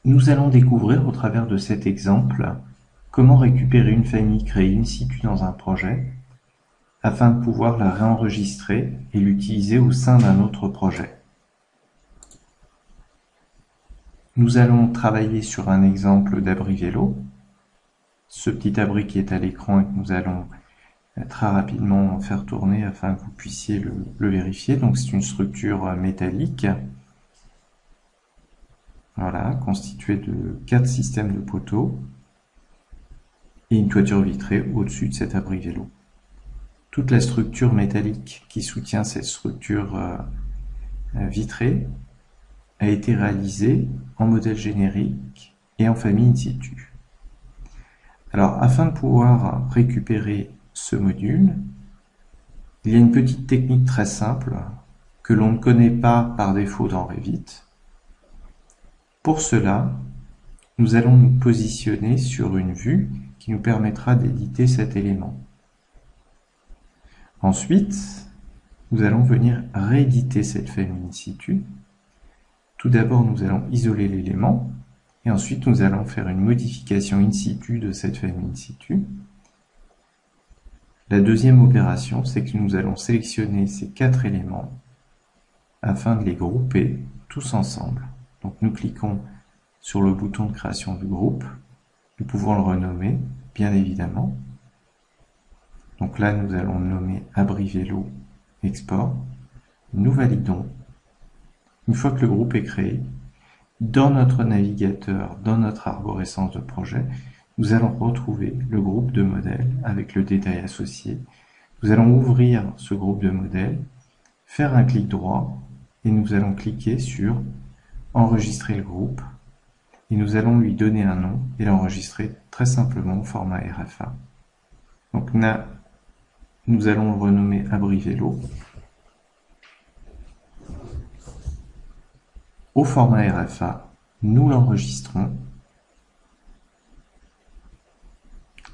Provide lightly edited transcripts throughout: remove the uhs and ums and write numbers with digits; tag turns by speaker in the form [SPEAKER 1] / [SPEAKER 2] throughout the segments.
[SPEAKER 1] Nous allons découvrir au travers de cet exemple comment récupérer une famille créée in situ dans un projet afin de pouvoir la réenregistrer et l'utiliser au sein d'un autre projet. Nous allons travailler sur un exemple d'abri vélo. Ce petit abri qui est à l'écran et que nous allons très rapidement faire tourner afin que vous puissiez le vérifier. Donc c'est une structure métallique, voilà, constituée de 4 systèmes de poteaux et une toiture vitrée au-dessus de cet abri vélo. Toute la structure métallique qui soutient cette structure vitrée a été réalisée en modèle générique et en famille in situ. Alors, afin de pouvoir récupérer ce module, il y a une petite technique très simple que l'on ne connaît pas par défaut dans Revit. Pour cela, nous allons nous positionner sur une vue qui nous permettra d'éditer cet élément. Ensuite, nous allons venir rééditer cette famille in situ. Tout d'abord, nous allons isoler l'élément et ensuite nous allons faire une modification in situ de cette famille in situ. La deuxième opération, c'est que nous allons sélectionner ces 4 éléments afin de les grouper tous ensemble. Donc nous cliquons sur le bouton de création du groupe. Nous pouvons le renommer, bien évidemment. Donc là, nous allons le nommer abri vélo export. Nous validons. Une fois que le groupe est créé, dans notre navigateur, dans notre arborescence de projet, nous allons retrouver le groupe de modèles avec le détail associé. Nous allons ouvrir ce groupe de modèles, faire un clic droit et nous allons cliquer sur enregistrer le groupe et nous allons lui donner un nom et l'enregistrer très simplement au format RFA. Donc là, nous allons le renommer abri vélo. Au format RFA, nous l'enregistrons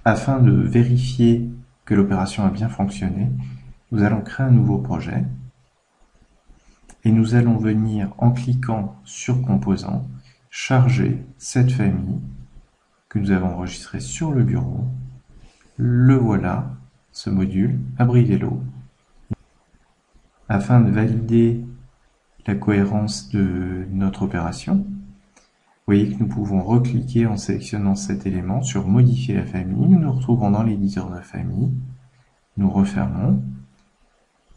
[SPEAKER 1] afin de vérifier que l'opération a bien fonctionné. Nous allons créer un nouveau projet et nous allons venir, en cliquant sur Composants, charger cette famille que nous avons enregistrée sur le bureau. Le voilà, ce module abri vélo. Afin de valider la cohérence de notre opération, vous voyez que nous pouvons recliquer en sélectionnant cet élément sur modifier la famille. Nous nous retrouvons dans l'éditeur de famille. Nous refermons.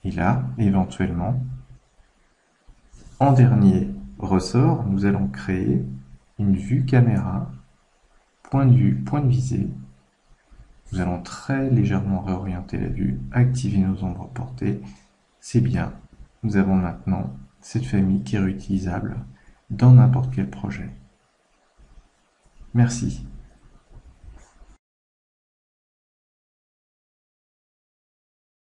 [SPEAKER 1] Et là, éventuellement, en dernier ressort, nous allons créer une vue caméra, point de vue, point de visée. Nous allons très légèrement réorienter la vue, activer nos ombres portées. C'est bien. Nous avons maintenant cette famille qui est réutilisable dans n'importe quel projet. Merci.